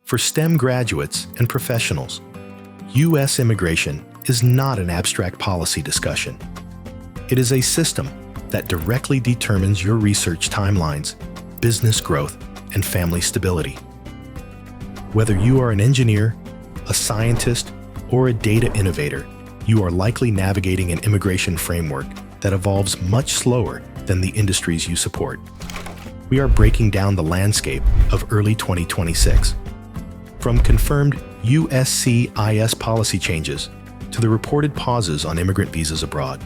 For STEM graduates and professionals, U.S. immigration is not an abstract policy discussion. It is a system that directly determines your research timelines, business growth, and family stability. Whether you are an engineer, a scientist, or a data innovator, you are likely navigating an immigration framework that evolves much slower than the industries you support. We are breaking down the landscape of early 2026. From confirmed USCIS policy changes to the reported pauses on immigrant visas abroad,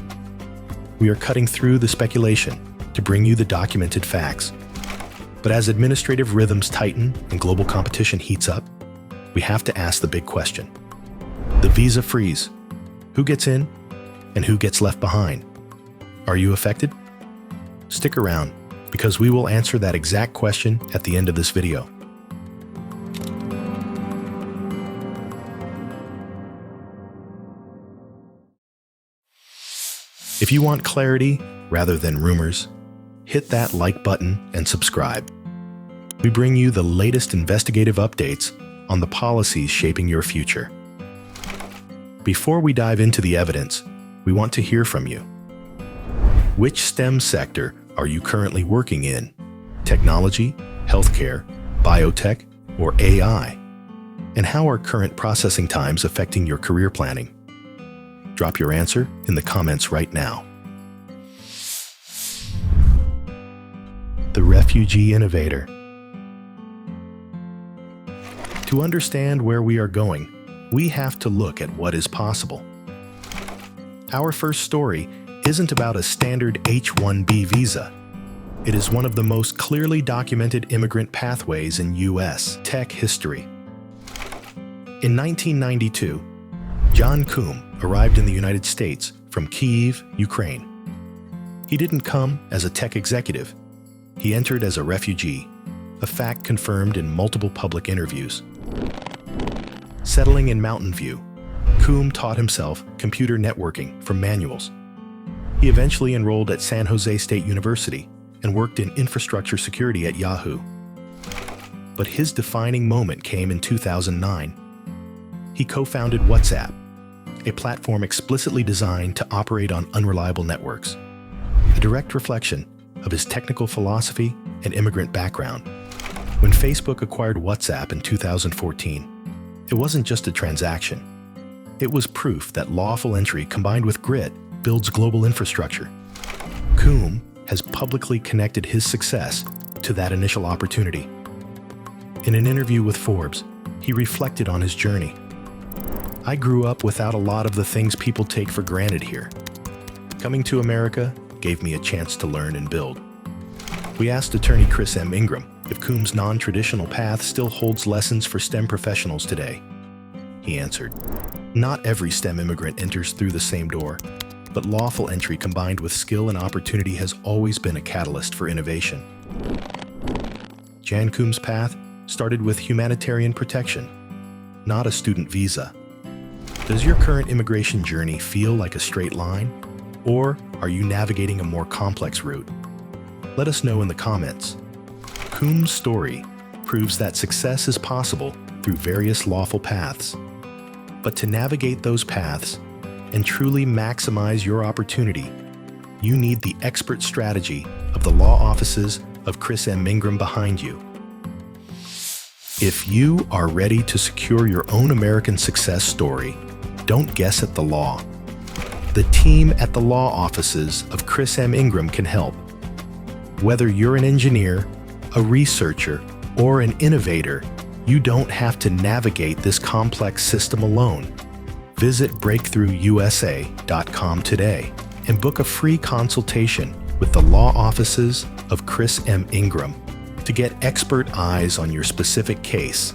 we are cutting through the speculation to bring you the documented facts. But as administrative rhythms tighten and global competition heats up, we have to ask the big question. The visa freeze. Who gets in and who gets left behind? Are you affected? Stick around, because we will answer that exact question at the end of this video. If you want clarity rather than rumors, hit that like button and subscribe. We bring you the latest investigative updates on the policies shaping your future. Before we dive into the evidence, we want to hear from you. Which STEM sector are you currently working in? Technology, healthcare, biotech, or AI? And how are current processing times affecting your career planning? Drop your answer in the comments right now. The Refugee Innovator. To understand where we are going, we have to look at what is possible. Our first story isn't about a standard H-1B visa. It is one of the most clearly documented immigrant pathways in U.S. tech history. In 1992, John Coombe arrived in the United States from Kyiv, Ukraine. He didn't come as a tech executive. He entered as a refugee, a fact confirmed in multiple public interviews. Settling in Mountain View, Coombe taught himself computer networking from manuals. He eventually enrolled at San Jose State University and worked in infrastructure security at Yahoo. But his defining moment came in 2009. He co-founded WhatsApp, a platform explicitly designed to operate on unreliable networks, a direct reflection of his technical philosophy and immigrant background. When Facebook acquired WhatsApp in 2014, it wasn't just a transaction. It was proof that lawful entry combined with grit builds global infrastructure. Coombe has publicly connected his success to that initial opportunity. In an interview with Forbes, he reflected on his journey. I grew up without a lot of the things people take for granted here. Coming to America gave me a chance to learn and build. We asked attorney Chris M. Ingram if Coombe's non-traditional path still holds lessons for STEM professionals today. He answered, "Not every STEM immigrant enters through the same door, but lawful entry combined with skill and opportunity has always been a catalyst for innovation." Jan Coombe's path started with humanitarian protection, not a student visa. Does your current immigration journey feel like a straight line, or are you navigating a more complex route? Let us know in the comments. Coombe's story proves that success is possible through various lawful paths. But to navigate those paths and truly maximize your opportunity, you need the expert strategy of the law offices of Chris M. Ingram behind you. If you are ready to secure your own American success story, don't guess at the law. The team at the law offices of Chris M. Ingram can help. Whether you're an engineer, a researcher, or an innovator, you don't have to navigate this complex system alone. Visit breakthroughusa.com today and book a free consultation with the law offices of Chris M. Ingram to get expert eyes on your specific case.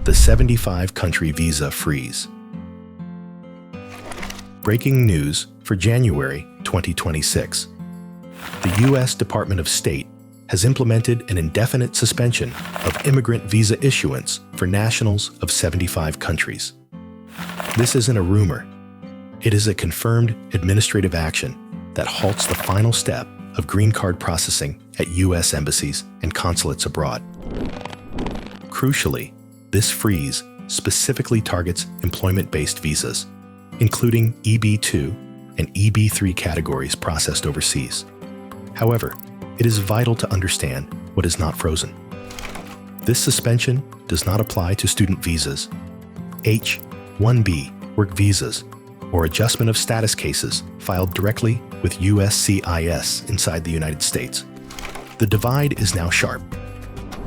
The 75-country visa freeze. Breaking news for January 2026. The U.S. Department of State has implemented an indefinite suspension of immigrant visa issuance for nationals of 75 countries. This isn't a rumor. It is a confirmed administrative action that halts the final step of green card processing at U.S. embassies and consulates abroad. Crucially, this freeze specifically targets employment-based visas, including EB2 and EB3 categories processed overseas. However, it is vital to understand what is not frozen. This suspension does not apply to student visas, H-1B work visas, or adjustment of status cases filed directly with USCIS inside the United States. The divide is now sharp.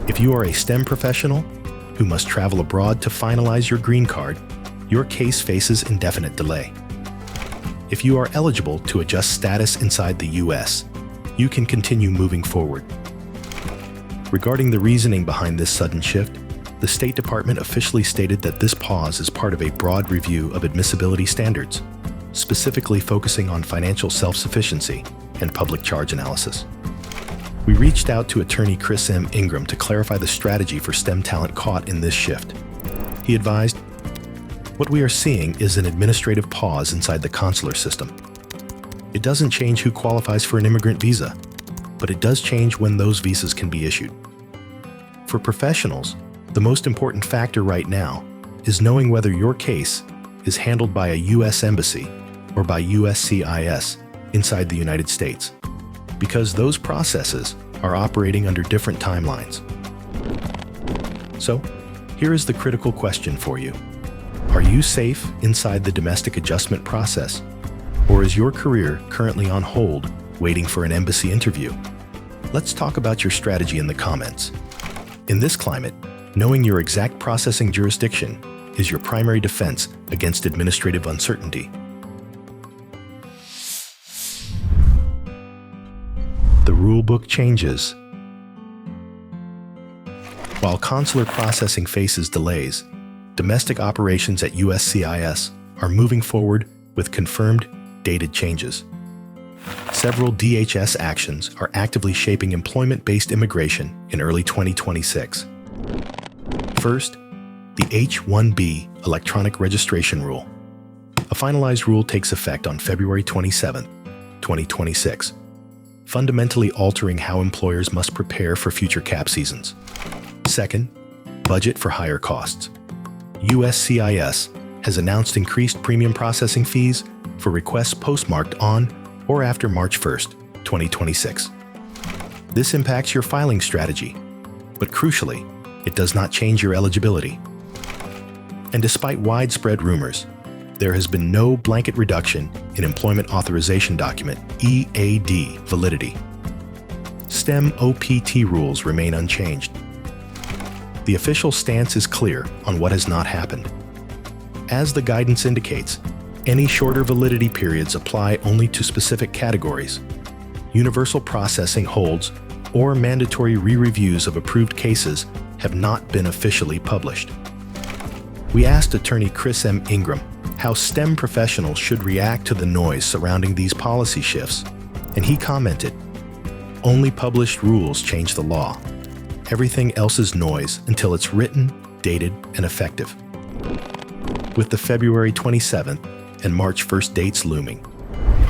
If you are a STEM professional who must travel abroad to finalize your green card, your case faces indefinite delay. If you are eligible to adjust status inside the U.S., you can continue moving forward. Regarding the reasoning behind this sudden shift, the State Department officially stated that this pause is part of a broad review of admissibility standards, specifically focusing on financial self-sufficiency and public charge analysis. We reached out to attorney Chris M. Ingram to clarify the strategy for STEM talent caught in this shift. He advised, "What we are seeing is an administrative pause inside the consular system. It doesn't change who qualifies for an immigrant visa, but it does change when those visas can be issued. For professionals, the most important factor right now is knowing whether your case is handled by a U.S. embassy or by USCIS inside the United States, because those processes are operating under different timelines. So, here is the critical question for you. Are you safe inside the domestic adjustment process, or is your career currently on hold waiting for an embassy interview? Let's talk about your strategy in the comments. In this climate, knowing your exact processing jurisdiction is your primary defense against administrative uncertainty. The rulebook changes. While consular processing faces delays, domestic operations at USCIS are moving forward with confirmed, dated changes. Several DHS actions are actively shaping employment-based immigration in early 2026. First, the H-1B electronic registration rule. A finalized rule takes effect on February 27, 2026, fundamentally altering how employers must prepare for future cap seasons. Second, budget for higher costs. USCIS has announced increased premium processing fees for requests postmarked on or after March 1, 2026. This impacts your filing strategy, but crucially, it does not change your eligibility. And despite widespread rumors, there has been no blanket reduction in Employment Authorization Document (EAD) validity. STEM OPT rules remain unchanged. The official stance is clear on what has not happened. As the guidance indicates, any shorter validity periods apply only to specific categories. Universal processing holds or mandatory re-reviews of approved cases have not been officially published. We asked attorney Chris M. Ingram how STEM professionals should react to the noise surrounding these policy shifts, and he commented, "Only published rules change the law. Everything else is noise until it's written, dated, and effective." With the February 27th and March 1st dates looming,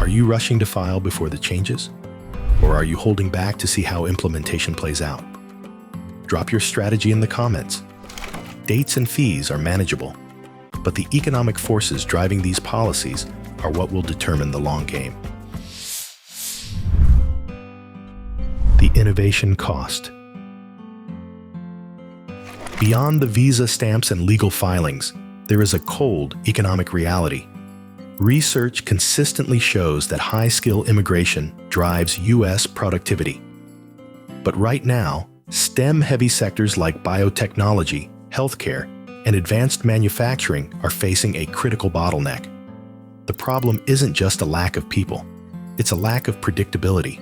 are you rushing to file before the changes? Or are you holding back to see how implementation plays out? Drop your strategy in the comments. Dates and fees are manageable, but the economic forces driving these policies are what will determine the long game. The innovation cost. Beyond the visa stamps and legal filings, there is a cold economic reality. Research consistently shows that high-skill immigration drives U.S. productivity. But right now, STEM-heavy sectors like biotechnology, healthcare, and advanced manufacturing are facing a critical bottleneck. The problem isn't just a lack of people, it's a lack of predictability.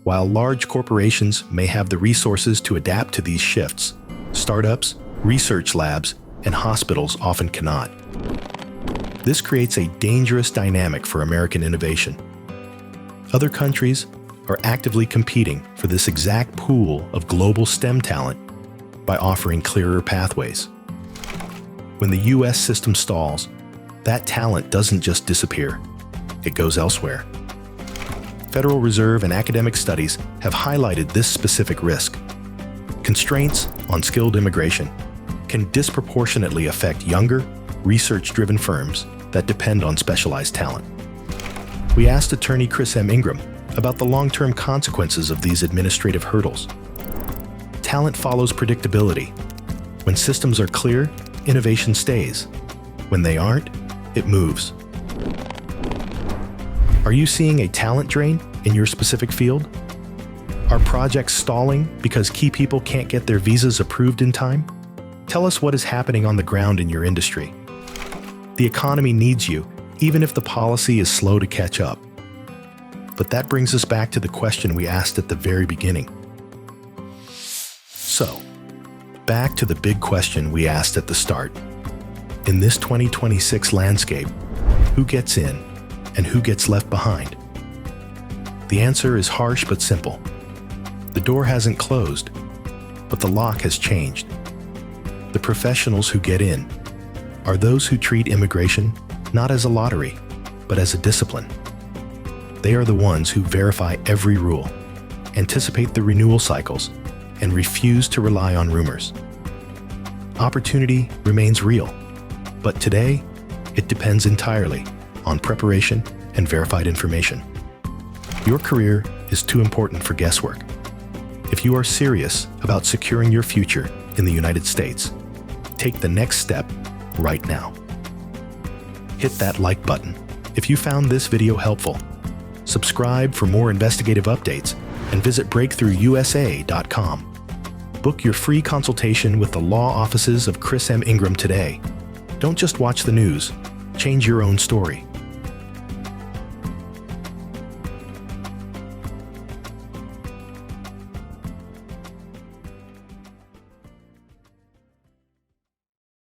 While large corporations may have the resources to adapt to these shifts, startups, research labs, and hospitals often cannot. This creates a dangerous dynamic for American innovation. Other countries are actively competing for this exact pool of global STEM talent by offering clearer pathways. When the U.S. system stalls, that talent doesn't just disappear, it goes elsewhere. Federal Reserve and academic studies have highlighted this specific risk. Constraints on skilled immigration can disproportionately affect younger, research-driven firms that depend on specialized talent. We asked attorney Chris M. Ingram about the long-term consequences of these administrative hurdles. Talent follows predictability. When systems are clear, innovation stays. When they aren't, it moves. Are you seeing a talent drain in your specific field? Are projects stalling because key people can't get their visas approved in time? Tell us what is happening on the ground in your industry. The economy needs you, even if the policy is slow to catch up. But that brings us back to the question we asked at the very beginning. So, back to the big question we asked at the start. In this 2026 landscape, who gets in and who gets left behind? The answer is harsh but simple. The door hasn't closed, but the lock has changed. The professionals who get in are those who treat immigration not as a lottery, but as a discipline. They are the ones who verify every rule, anticipate the renewal cycles, and refuse to rely on rumors. Opportunity remains real, but today, it depends entirely on preparation and verified information. Your career is too important for guesswork. If you are serious about securing your future in the United States, take the next step right now. Hit that like button if you found this video helpful. Subscribe for more investigative updates and visit breakthroughusa.com. Book your free consultation with the law offices of Chris M. Ingram today. Don't just watch the news, change your own story.